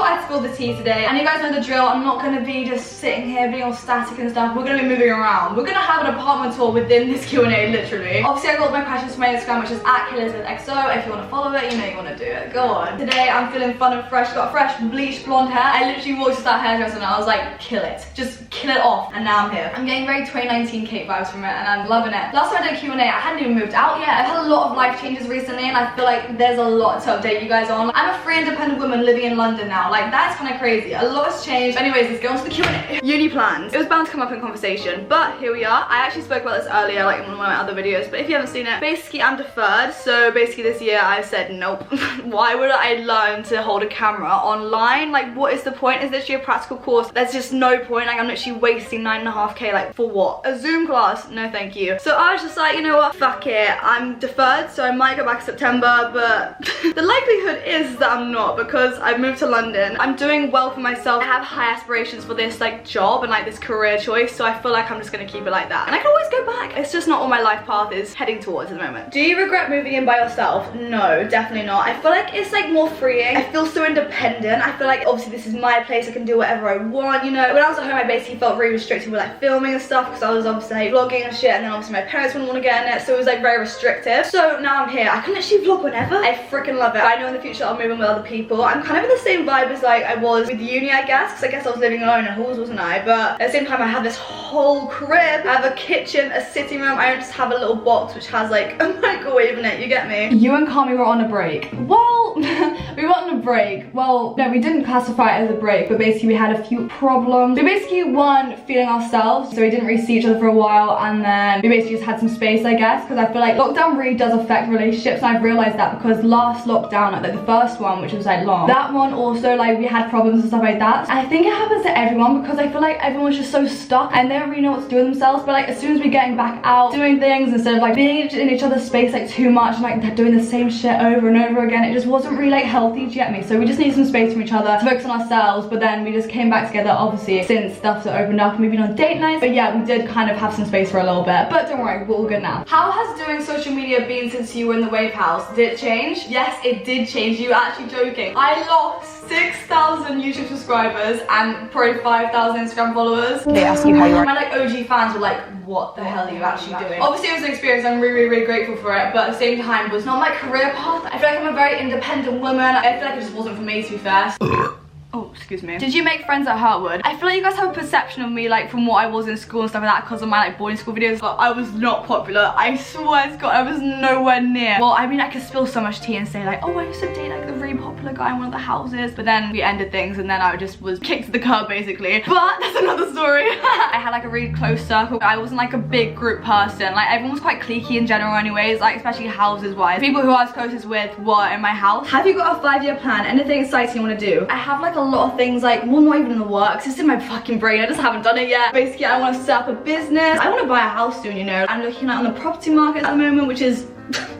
thought I'd spill the tea today, and you guys know the drill. I'm not gonna be just sitting here being all static and stuff. We're gonna be moving around. We're gonna have an apartment tour within this Q&A, literally. Obviously, I got my questions from my Instagram, which is at Elisabeth. If you want to follow it, you know you want to do it. Go on. Today, I'm feeling fun and fresh. Got fresh bleached blonde hair. I literally walked to that hairdresser and I was like, kill it. Just kill it off. And now I'm here. I'm getting very 2019 Kate vibes from it, and I'm loving it. Last time I did a Q&A, I hadn't even moved out yet. I've had a lot of life changes recently, and I feel like there's a lot to update you guys on. I'm a free independent woman living in London now. Like, that's kind of crazy. A lot has changed. Anyways, let's get on to the Q&A. Uni plans. It was bound to come up in conversation, but here we are. I actually spoke about this earlier, like in one of my other videos, but if you haven't seen it, basically I'm deferred. So basically this year I said nope. Why would I learn to hold a camera online? Like, what is the point? It's literally a practical course. There's just no point. Like, I'm literally wasting 9.5k, like, for what? A Zoom class? No thank you. So I was just like, you know what, fuck it. I'm deferred, so I might go back in September, but the likelihood is that I'm not, because I've moved to London. I'm doing well for myself. I have high aspirations for this like job and like this career choice, so I feel like I'm just gonna keep it like that, and I can always go back. It's just not what my life path is heading towards at the moment. Do you regret moving in by yourself? No, definitely not. I feel like it's like more freeing. I feel so independent. I feel like obviously this is my place. I can do whatever I want, you know. When I was at home, I basically felt very restricted with like filming and stuff, because I was obviously like vlogging and shit, and then obviously my parents wouldn't want to get in it, so it was like very restrictive. So now I'm here. I can literally vlog whenever. I freaking love it. I know in the future I'll move in with other people. I'm kind of in the same vibe as like I was with uni, I guess, because I guess I was living alone in halls, wasn't I? But at the same time, I have this whole crib. I have a kitchen, a sitting room. I don't just have a little box which has like a microwave in it, you get me? You and Kami were on a break. Well, we were on a break. Well, no, we didn't classify it as a break, but basically we had a few problems. We basically weren't feeling ourselves, so we didn't really see each other for a while, and then we basically just had some space, I guess, because I feel like lockdown really does affect relationships, and I've realized that because last lockdown, like the first one, which was like long, that one also, like, we had problems and stuff like that. And I think it happens to everyone, because I feel like everyone's just so stuck and they don't really know what to do with themselves. But like, as soon as we're getting back out doing things instead of like being in each other's space like too much, and like they're doing the same shit over and over again, it just wasn't really like healthy, do you get me? So we just need some space from each other to focus on ourselves. But then we just came back together, obviously, since stuff's opened up and we've been on date nights. But yeah, we did kind of have some space for a little bit, but don't worry, we're all good now. How has doing social media been since you were in the Wave House? Did it change? Yes, it did change. You actually joking. I lost 6,000 YouTube subscribers and probably 5,000 Instagram followers. They ask you how you are. My like OG fans were like, what the hell are you actually doing? Obviously it was an experience, I'm really grateful for it, but at the same time it was not my career path. I feel like I'm a very independent woman. I feel like it just wasn't for me, to be fair. Oh, excuse me. Did you make friends at Hartwood? I feel like you guys have a perception of me like from what I was in school and stuff like that because of my like boarding school videos, but I was not popular. I swear to God, I was nowhere near. Well, I mean, I could spill so much tea and say like, oh, I used to date like the really popular guy in one of the houses, but then we ended things and then I just was kicked to the curb basically. But that's another story. I had like a really close circle. I wasn't like a big group person. Like everyone was quite cliquey in general anyways, like especially houses wise. People who I was closest with were in my house. Have you got a 5-year plan? Anything exciting you want to do? I have like a lot of things, like, well, not even in the works, it's in my fucking brain, I just haven't done it yet. Basically, I want to set up a business. I want to buy a house soon, you know. I'm looking at on the property market at the moment, which is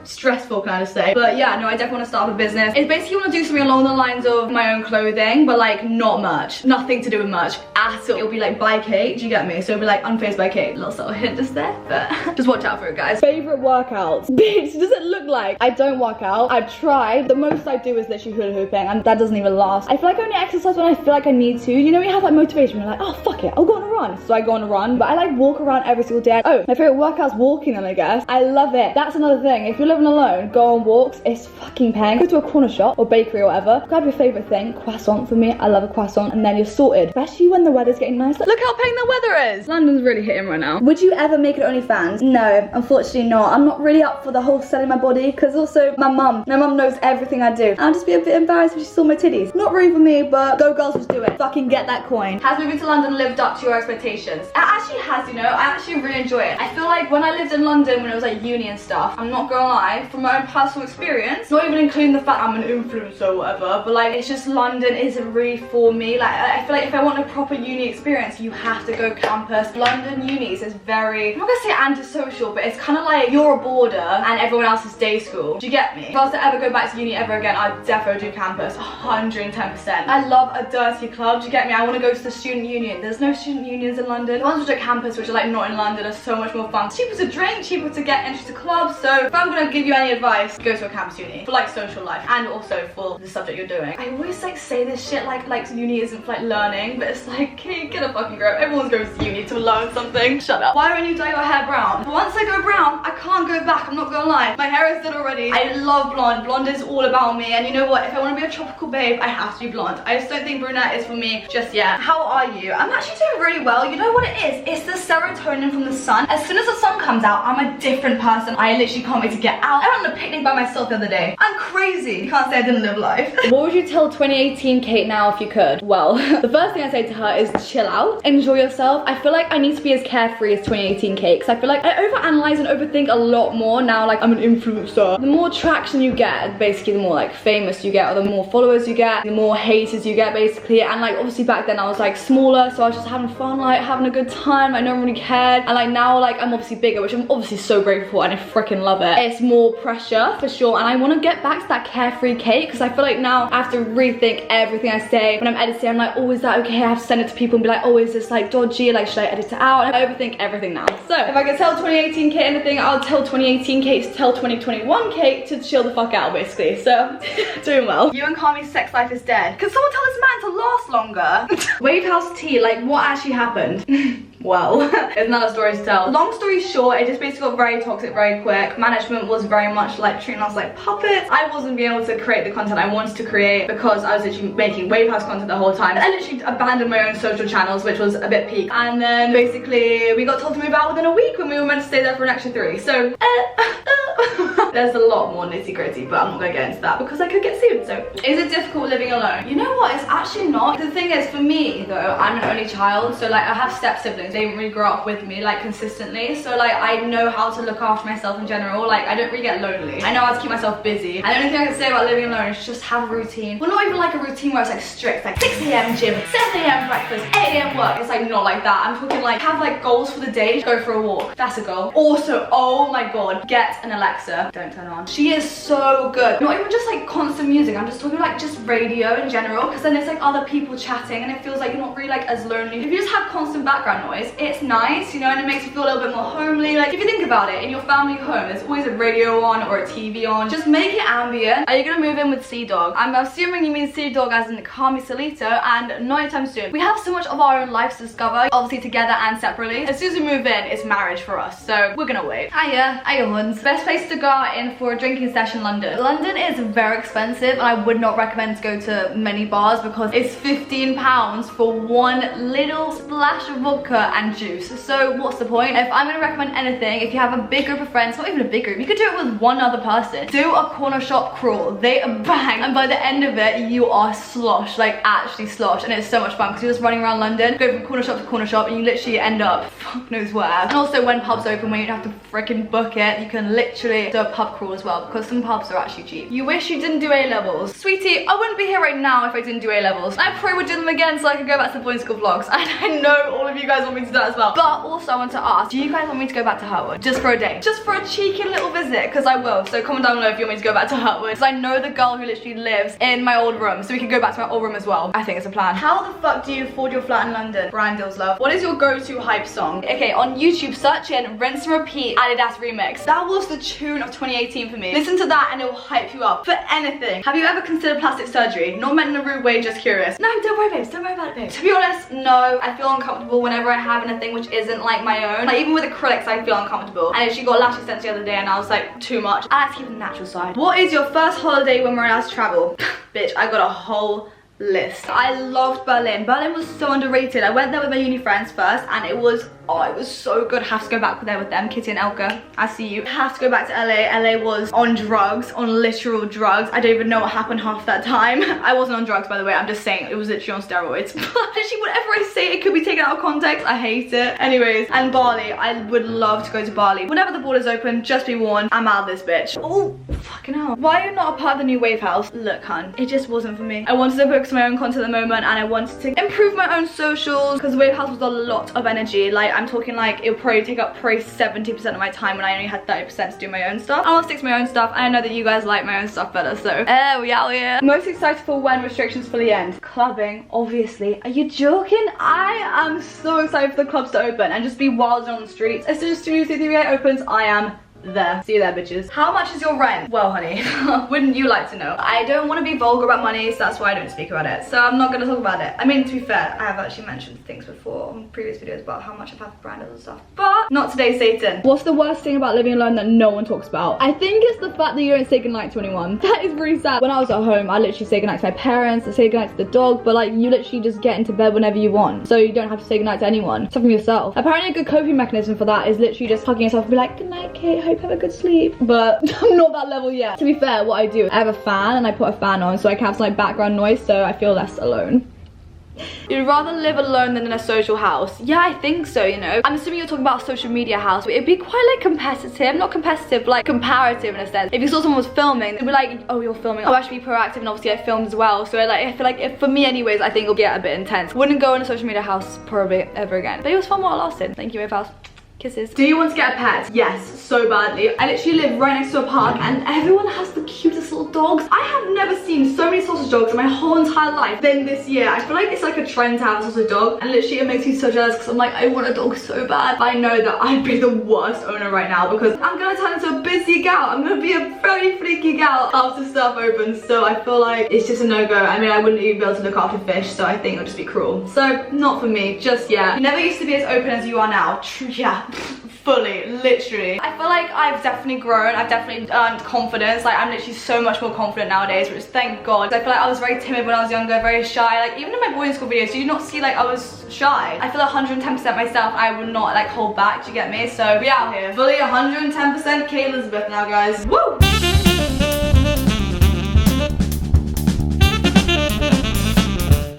stressful, can I just say. But yeah, no, I definitely want to start up a business. It's basically want to do something along the lines of my own clothing, but like not merch. Nothing to do with merch at all. It'll be like by Kate, do you get me? So it'll be like Unfazed by Kate. Little subtle hint just there, but just watch out for it, guys. Favorite workouts? Bitch, does it look like I don't work out? I've tried. The most I do is literally hula hooping, and that doesn't even last. I feel like I only exercise when I feel like I need to. You know, you have like motivation, you're like, oh fuck it, I'll go on a run. So I go on a run, but I like walk around every single day. Oh, my favorite workout's walking then, I guess. I love it. That's another thing. If you're living alone, go on walks. It's fucking paying. Go to a corner shop or bakery or whatever, grab your favorite thing. Croissant for me, I love a croissant, and then you're sorted, especially when the weather's getting nice. Look how paying the weather is. London's really hitting right now. Would you ever make it OnlyFans? No, unfortunately not. I'm not really up for the whole selling my body, because also my mum knows everything I do. I'll just be a bit embarrassed if she saw my titties. Not really for me, but go girls, just do it. Fucking get that coin. Has moving to London lived up to your expectations? It actually has, you know. I actually really enjoy it. I feel like when I lived in London when it was like uni and stuff, I'm not gonna lie, from my own personal experience, not even including the fact I'm an influencer or whatever, but like it's just London isn't really for me. Like I feel like if I want a proper uni experience, you have to go campus. London unis is very, I'm not gonna say antisocial, but it's kind of like you're a boarder and everyone else is day school. Do you get me? If I was to ever go back to uni ever again, I'd defo do campus 110%. I love a dirty club. Do you get me? I want to go to the student union. There's no student unions in London. The ones which are campus, which are like not in London, are so much more fun. Cheaper to drink, cheaper to get entry to clubs. So if I'm gonna give you any advice, go to a campus uni for like social life and also for the subject you're doing. I always like say this shit like uni isn't for like learning, but it's like, get a fucking grip. Everyone goes to uni to learn something. Shut up. Why don't you dye your hair brown? Once I go brown, I can't go back. I'm not gonna lie. My hair is done already. I love blonde. Blonde is all about me. And you know what? If I want to be a tropical babe, I have to be blonde. I just don't think brunette is for me just yet. How are you? I'm actually doing really well. You know what it is? It's the serotonin from the sun. As soon as the sun comes out, I'm a different person. I literally can't wait to get out. I went on a picnic by myself the other day. I'm crazy. You can't say I didn't live life. What would you tell 2018 Kate now if you could? Well, the first thing I say to her is chill out, enjoy yourself. I feel like I need to be as carefree as 2018 Kate, because I feel like I overanalyze and overthink a lot more now. Like, I'm an influencer. The more traction you get, basically the more like famous you get, or the more followers you get, the more haters you get basically. And like obviously back then I was like smaller, so I was just having fun, like having a good time. Like no one really cared. And like now like I'm obviously bigger, which I'm obviously so grateful for, and I freaking love it. It's more pressure for sure, and I want to get back to that carefree Kate, because I feel like now I have to rethink everything I say when I'm editing. I'm like, oh, is that okay? I have to send it to people and be like, oh, is this like dodgy? Like, should I edit it out? I overthink everything now. So if I could tell 2018 Kate anything, I'll tell 2018 Kate to tell 2021 Kate to chill the fuck out basically. So doing well. You and Kami's sex life is dead. Can someone tell this man to last longer? Wave House tea, like what actually happened? Well, there's another story to tell. Long story short, it just basically got very toxic very quick. Management was very much like treating us like puppets. I wasn't being able to create the content I wanted to create because I was literally making Wave House content the whole time. I literally abandoned my own social channels, which was a bit peak. And then basically we got told to move out within a week when we were meant to stay there for an extra 3. So there's a lot more nitty gritty, but I'm not gonna get into that because I could get sued. So is it difficult living alone? You know what, it's actually not. The thing is, for me though, I'm an only child, so like I have step siblings. They didn't really grow up with me like consistently, so like I know how to look after myself in general. Like I don't really get lonely. I know how to keep myself busy. And the only thing I can say about living alone is just have a routine. Well, not even like a routine where it's like strict, like 6 AM gym, 7 AM breakfast, 8 AM work. It's like not like that. I'm talking like have like goals for the day. Go for a walk. That's a goal. Also, oh my god, get an Alexa. Don't turn on. She is so good. Not even just like constant music. I'm just talking like just radio in general, because then it's like other people chatting and it feels like you're not really like as lonely. If you just have constant background noise, it's nice, you know, and it makes you feel a little bit more homely. Like if you think about it, in your family home there's always a radio on or a TV on. Just make it ambient. Are you gonna move in with Sea Dog? I'm assuming you mean Sea Dog as in Kami Solito, and not anytime soon. We have so much of our own lives to discover, obviously together and separately. As soon as we move in, it's marriage for us, so we're gonna wait. Hiya huns. Best place to go in for a drinking session, London. London is very expensive, and I would not recommend to go to many bars because it's £15 for one little splash of vodka and juice. So what's the point? If I'm gonna recommend anything, if you have a big group of friends, not even a big group, you could do it with one other person. Do a corner shop crawl. They bang, and by the end of it, you are sloshed, like actually sloshed, and it's so much fun because you're just running around London, go from corner shop to corner shop, and you literally end up fuck knows where. And also when pubs open, when you don't have to freaking book it, you can literally do a pub crawl as well, because some pubs are actually cheap. You wish you didn't do A-levels. Sweetie, I wouldn't be here right now if I didn't do A-levels. I probably would do them again so I could go back to the boarding school vlogs. And I know all of you guys want me to do that as well. But also I want to ask, do you guys want me to go back to Hertwood? Just for a day? Just for a cheeky little visit? Because I will. So comment down below if you want me to go back to Hertwood. Because I know the girl who literally lives in my old room. So we can go back to my old room as well. I think it's a plan. How the fuck do you afford your flat in London? Brian Dills love. What is your go-to hype song? Okay, on YouTube, search in Rinse and Repeat Adidas Remix. That was the tune of 2018 for me. Listen to that and it will hype you up for anything. Have you ever considered plastic surgery? Not meant in a rude way, just curious. No, don't worry babes, don't worry about it babes. To be honest, no. I feel uncomfortable whenever I have anything which isn't like my own. Like even with acrylics I feel uncomfortable. And she got lash extensions the other day and I was like, too much. I like to keep the natural side. What is your first holiday when we're allowed to travel? Bitch, I got a whole list. I loved Berlin. Berlin was so underrated. I went there with my uni friends first and it was, oh, it was so good. Have to go back there with them, Kitty and Elka. I see you. Have to go back to LA. LA was on drugs, on literal drugs. I don't even know what happened half that time. I wasn't on drugs, by the way. I'm just saying it was literally on steroids. Literally, whatever I say, it could be taken out of context. I hate it. Anyways, and Bali. I would love to go to Bali. Whenever the borders open, just be warned, I'm out of this bitch. Oh, fucking hell. Why are you not a part of the new Wave House? Look, hun, it just wasn't for me. I wanted to focus on my own content at the moment and I wanted to improve my own socials because the Wave House was a lot of energy. Like, I'm talking like it would probably take up 70% of my time when I only had 30% to do my own stuff. I want to stick to my own stuff and I know that you guys like my own stuff better, so we out here. Most excited for when restrictions fully end? Clubbing, obviously. Are you joking? I am so excited for the clubs to open and just be wild on the streets. As soon as Studio 338 opens, I am there. See you there, bitches. How much is your rent? Well, honey, wouldn't you like to know? I don't want to be vulgar about money, so that's why I don't speak about it. So I'm not going to talk about it. I mean, to be fair, I have actually mentioned things before on previous videos about how much I've had for branded and stuff. But not today, Satan. What's the worst thing about living alone that no one talks about? I think it's the fact that you don't say goodnight to anyone. That is really sad. When I was at home, I literally say goodnight to my parents, I say goodnight to the dog, but like you literally just get into bed whenever you want. So you don't have to say goodnight to anyone, except from yourself. Apparently a good coping mechanism for that is literally just hugging yourself and be like, good night, Kate, hope you have a good sleep. But I'm not that level yet. To be fair, what I do, I have a fan and I put a fan on so I can have some like background noise so I feel less alone. You'd rather live alone than in a social house? Yeah, I think so, you know. I'm assuming you're talking about a social media house. It'd be quite like competitive, not competitive, but like comparative in a sense. If you saw someone was filming, they'd be like, oh, you're filming. Oh, I should be proactive, and obviously I filmed as well. So like, I feel like, if, for me anyways, I think it'll get a bit intense. Wouldn't go in a social media house probably ever again. But it was fun while it lasted. Thank you, Elisabeth. Kisses. Do you want to get a pet? Yes, so badly. I literally live right next to a park and everyone has the cutest little dogs. I have never seen so many sausage dogs in my whole entire life. Then this year, I feel like it's like a trend to have a sausage dog, and literally it makes me so jealous because I'm like, I want a dog so bad. But I know that I'd be the worst owner right now because I'm gonna turn into a busy gal. I'm gonna be a very freaky gal after stuff opens. So I feel like it's just a no-go. I mean, I wouldn't even be able to look after fish, so I think it would just be cruel. So not for me, just yet. You never used to be as open as you are now. Yeah. Fully, literally. I feel like I've definitely grown. I've definitely earned confidence. Like, I'm literally so much more confident nowadays, which thank God. I feel like I was very timid when I was younger, very shy. Like, even in my boarding school videos, do you not see like I was shy? I feel 110% myself. I would not like hold back, do you get me? So we out here. Fully 110% Kate Elisabeth now, guys. Woo!